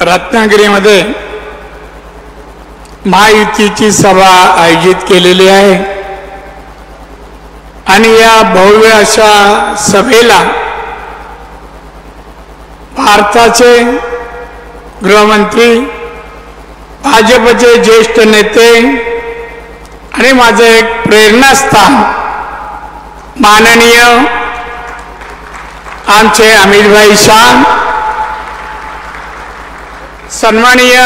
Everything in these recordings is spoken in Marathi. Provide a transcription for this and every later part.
रत्नागिरीमध्ये महायुतीची सभा आयोजित केलेली आहे आणि या भव्य अशा सभेला भारताचे गृहमंत्री, भाजपचे ज्येष्ठ नेते आणि माझे एक प्रेरणास्थान माननीय आमचे अमितभाई शाह, सन्माननीय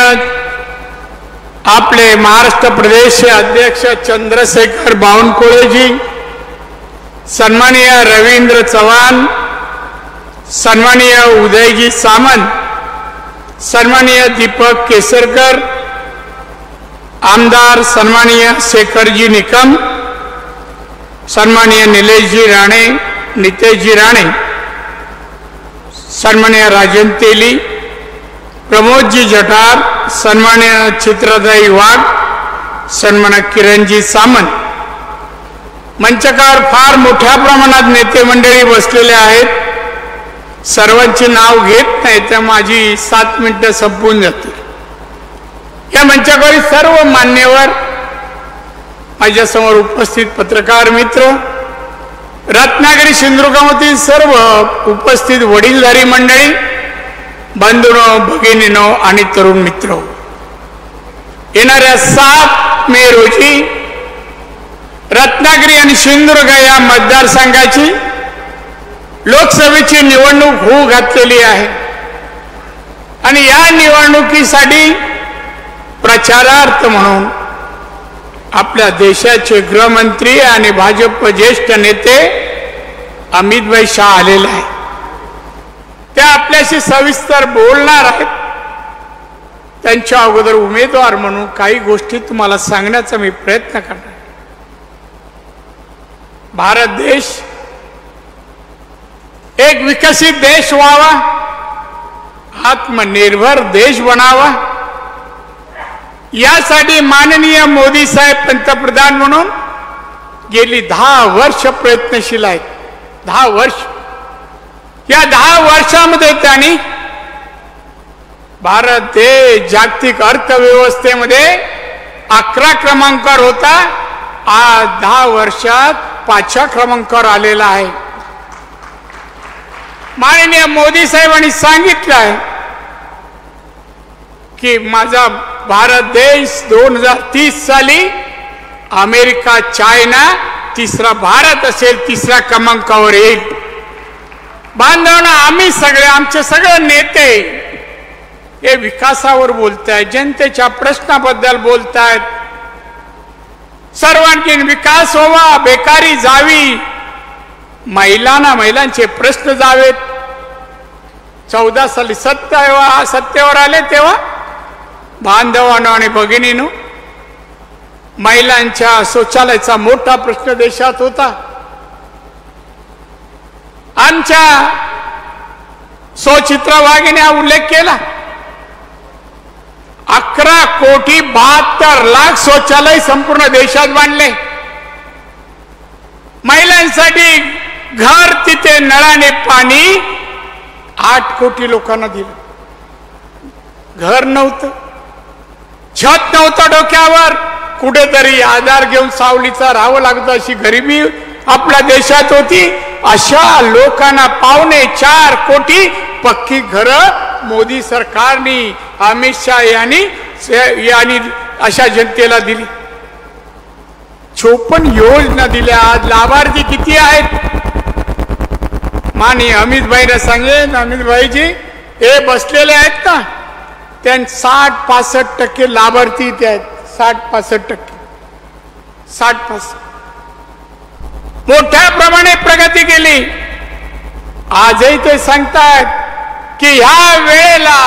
आपले महाराष्ट्र प्रदेशचे अध्यक्ष चंद्रशेखर बावनकुळेजी, सन्माननीय रवींद्र चव्हाण, सन्माननीय उदयजी सामंत, सन्माननीय दीपक केसरकर, आमदार सन्माननीय शेखरजी निकम, सन्माननीय निलेशजी राणे, नितेशजी राणे, सन्माननीय राजन तेली, प्रमोदजी जठार, सन्माननीय चित्रदाई वाघ, सन्माननीय किरणजी सामंत, मंचकार फार मोठ्या प्रमाणात नेते मंडळी बसलेले आहेत. सर्वांची नाव घेत नाही तर माझी 7 मिनिटं संपून जातील. या मंचावरील सर्व मान्यवर, माझ्यासमोर उपस्थित पत्रकार मित्र, रत्नागिरी सिंधुदुर्गामधील सर्व उपस्थित वडीलधारी मंडळी, बंधूंनो, भगिनींनो आणि तरुण मित्र, येणाऱ्या 7 मे रोजी रत्नागिरी आणि सिंधुदुर्ग या मतदारसंघाची लोकसभेची निवडणूक होऊ घातलेली आहे आणि या निवडणुकीसाठी प्रचारार्थ म्हणून आपल्या देशाचे गृहमंत्री आणि भाजप ज्येष्ठ नेते अमितभाई शाह आलेले आहेत. ते आपल्याशी सविस्तर बोलणार आहेत. त्यांच्या अगोदर उमेदवार म्हणून काही गोष्टी तुम्हाला सांगण्याचा मी प्रयत्न करणार. भारत देश एक विकसित देश व्हावा, आत्मनिर्भर देश बनावा, यासाठी माननीय मोदी साहेब पंतप्रधान म्हणून गेली 10 वर्ष प्रयत्नशील आहेत. 10 वर्ष. या 10 वर्षामध्ये त्यांनी भारत देश जागतिक अर्थव्यवस्थेमध्ये 11 क्रमांकावर होता, आज 10 वर्षात 5व्या क्रमांकावर आलेला आहे. माननीय मोदी साहेबांनी सांगितलं आहे की माझा भारत देश 2030 साली अमेरिका, चायना, तिसरा भारत असेल, 3ऱ्या क्रमांकावर येईल. बांधवांनो, आम्ही सगळे, आमचे सगळे नेते हे विकासावर बोलतायत, जनतेच्या प्रश्नाबद्दल बोलतायत. सर्वांची विकास व्हावा, बेकारी जावी, महिलांचे प्रश्न जावेत. 14 साली सत्तेवर आले तेव्हा बांधवांनो आणि भगिनींनो, महिलांच्या शौचालयाचा मोठा प्रश्न देशात होता. आमच्या सुचित्रा वाघेने उल्लेख केला. 11,72,00,000 शौचालय संपूर्ण देशात बांधले. महिलांसाठी घर, तिथे नळाने पाणी 8 कोटी लोकांना दिलं. घर नव्हतं, छत नव्हतं डोक्यावर, कुठेतरी आधार घेऊन सावलीचा राहावं लागतं, अशी गरिबी आपल्या देशात होती. अशा लोकांना 4.25 कोटी पक्की घरं मोदी सरकारने, अमित शाह यांनी अशा जनतेला दिली. 54 योजना दिल्या. आज लाभार्थी किती आहेत? माननीय अमितभाईने सांगेन, अमितभाईजी हे बसलेले आहेत ना, त्यां 60-65% लाभार्थी ते आहेत. 60-65%. 60-65 मोठ्या प्रमाणे प्रगती केली. आजही ते सांगतायत की ह्या वेळेला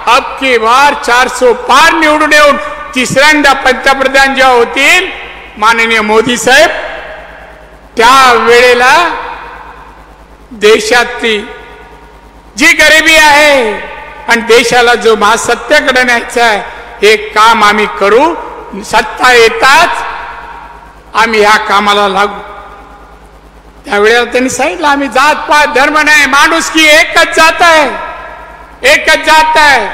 अब की बार 400 पार निवडून येऊन 3ऱ्यांदा पंतप्रधान जेव्हा होतील माननीय मोदी साहेब, त्या वेळेला देशातली जी गरिबी आहे आणि देशाला जो महासत्तेकडे न्यायचा आहे, हे काम आम्ही करू. सत्ता येताच आम्ही ह्या कामाला लागू. त्यावेळेला त्यांनी सांगितलं, आम्ही जात पात धर्म नाही, माणूस की एकच जात आहे, एकच जात आहे.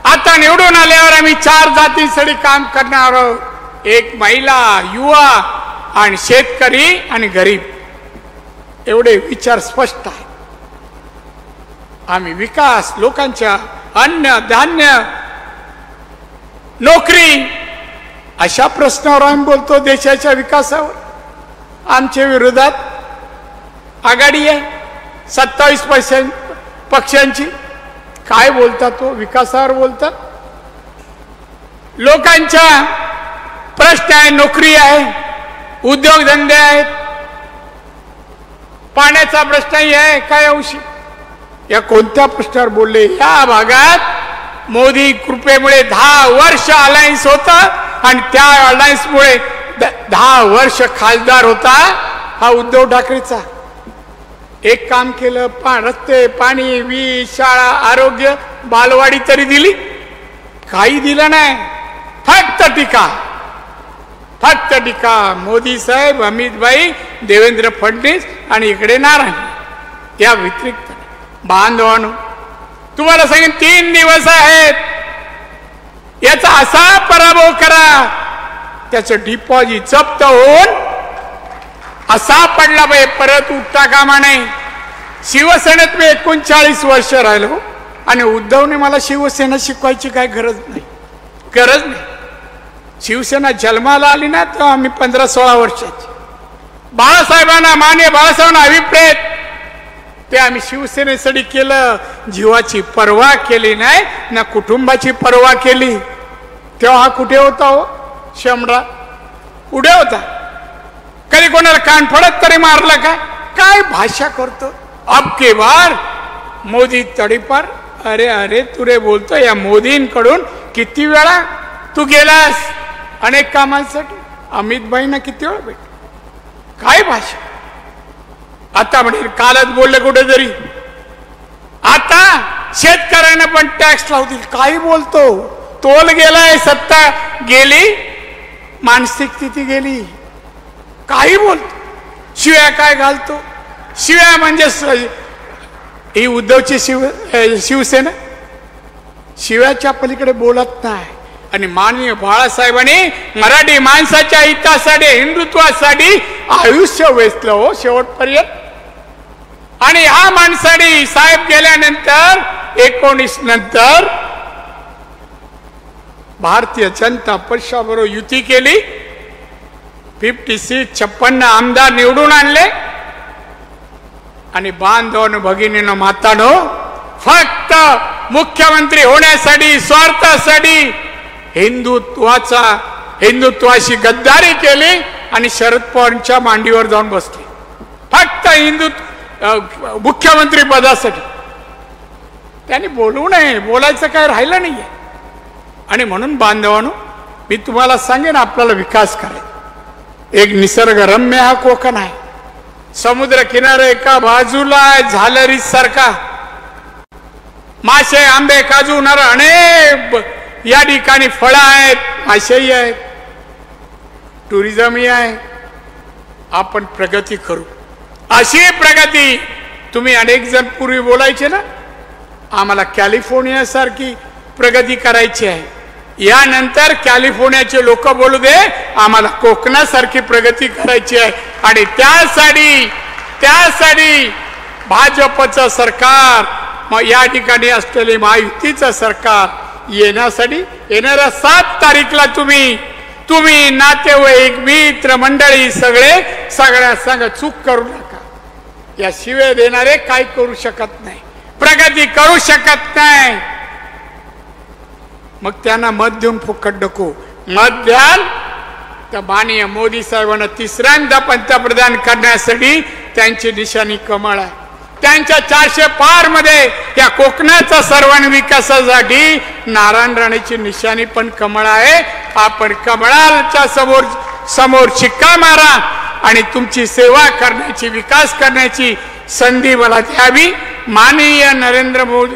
आता निवडून आल्यावर आम्ही 4 जातींसाठी काम करणार आहोत, एक महिला, युवा आणि शेतकरी आणि गरीब. एवढे विचार स्पष्ट आहे. आम्ही विकास, लोकांच्या अन्न धान्य, नोकरी अशा प्रश्नावर आम्ही बोलतो. देशाच्या विकासावर आमच्या विरोधात आघाडी आहे 27% पक्षांची. काय बोलतात तो? विकासावर बोलतात. लोकांच्या प्रश्न आहे, नोकरी आहे, उद्योगधंदे आहेत, पाण्याचा प्रश्नही आहे. काय अंशी या कोणत्या प्रश्नावर बोलले? या भागात मोदी कृपेमुळे 10 वर्ष अलायन्स होता आणि त्या अलायन्समुळे 10 वर्ष खासदार होता हा उद्धव ठाकरेचा. एक काम केलं, रस्ते, पाणी, वीज, शाळा, आरोग्य, बालवाडी तरी दिली? काही दिलं नाही. फक्त टीका, फक्त टीका. मोदी साहेब, अमित भाई, देवेंद्र फडणवीस आणि इकडे नारायण. या व्यतिरिक्त बांधवांनो, तुम्हाला सांगेन 3 दिवस आहेत. याचा असा पराभव करा त्याचं डिपॉझिट जप्त होऊन असा पडला पाहिजे, परत उठता कामा नाही. शिवसेनेत मी 39 वर्ष राहिलो आणि उद्धवने मला शिवसेना शिकवायची काय गरज नाही, गरज नाही. शिवसेना जन्माला आली ना तर आम्ही 15-16 वर्षाची. बाळासाहेबांना, मान्य बाळासाहेबांना अभिप्रेत ते आम्ही शिवसेनेसाठी केलं. जीवाची पर्वा केली नाही ना कुटुंबाची पर्वा केली. तेव्हा हा कुठे होता हो? शमडा कुठे होता? कधी कोणाला कान फडत तरी मारला का? काय भाषा करतो? अब के बार मोदी तडीपार. अरे अरे तुरे बोलतो. या मोदींकडून किती वेळा तू गेलास अनेक कामांसाठी? अमित भाईंना किती वेळा भेट? काय भाषा? आता म्हणजे कालच बोलले कुठेतरी, आता शेतकऱ्यांना पण टॅक्स लावतील. काही बोलतो? तोल गेलाय, सत्ता गेली, मानसिक स्थिती गेली. काही बोलतो, शिव्या काय घालतो. शिव्या म्हणजे ही उद्धवची शिवसेना शिव्याच्या पलीकडे बोलत नाही. आणि माननीय बाळासाहेबांनी मराठी माणसाच्या हितासाठी, हिंदुत्वासाठी आयुष्य वेचलं हो शेवटपर्यंत. आणि ह्या माणसाने साहेब गेल्यानंतर 19 नंतर भारतीय जनता पक्षाबरोबर युती केली. 56 आमदार निवडून आणले. आणि बांधवांनो, भगिनीनो, मातानो, फक्त मुख्यमंत्री होण्यासाठी, स्वार्थासाठी हिंदुत्वाशी गद्दारी केली आणि शरद पवारांच्या मांडीवर जाऊन बसले. फक्त मुख्यमंत्री पदासाठी त्यांनी बोलू नये, बोलायचं काय राहिलं नाहीये. आणि म्हणून बांधवांनो, मी तुम्हाला सांगेन, आपल्याला विकास करायचा. एक निसर्गरम्य हा कोकण आहे. समुद्र किनारे एका बाजूला झालरी सारखा, मासे, आंबे, काजू, नारळ, अनेक या ठिकाणी फळं आहेत, मासेही आहेत, टुरिझमही आहे. आपण प्रगती करू. अशी प्रगती तुम्ही अनेक जण पूर्वी बोलायचे ना, आम्हाला कॅलिफोर्निया सारखी प्रगती करायची आहे. यानंतर कॅलिफोर्नियाचे लोक बोलू दे, आम्हाला कोकणासारखी प्रगती करायची आहे. आणि त्यासाठी भाजपचं सरकार, या ठिकाणी असलेले महायुतीचं सरकार येण्यासाठी येणाऱ्या 7 तारीखला तुम्ही नातेवाईक, मित्र मंडळी सगळ्या संग चूक करू नका. या शिवे देणारे काय करू शकत नाही, प्रगती करू शकत नाही. मग त्यांना मत देऊन फुकट नको. मत द्याल तर माननीय मोदी साहेबांना 3ऱ्यांदा पंतप्रधान करण्यासाठी त्यांची निशाणी कमळ आहे. त्यांच्या 400 पार मध्ये या कोकणाचा सर्वांगीण विकासासाठी नारायण राणेची निशाणी पण कमळ आहे. आपण कमळाच्या समोर शिक्का मारा आणि तुमची सेवा करण्याची, विकास करण्याची संधी मला द्यावी. माननीय नरेंद्र मोदी,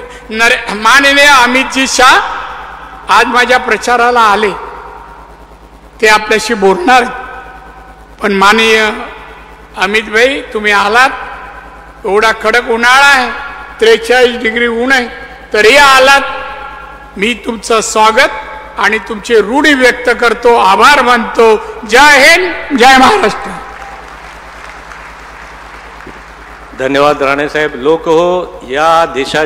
माननीय अमितजी शाह आज माझ्या प्रचाराला आले. ते आपल्याशी बोलणार. पण माननीय अमित भाई, तुम्ही आलात, एवढा कडक उन्हाळा आहे, 43 डिग्री ऊन आहे, तरी आलात. मी तुमचं स्वागत आणि तुमचे ऋणी व्यक्त करतो, आभार मानतो. जय हिंद, जय महाराष्ट्र. धन्यवाद राणे साहेब. लोक हो, या देशाचे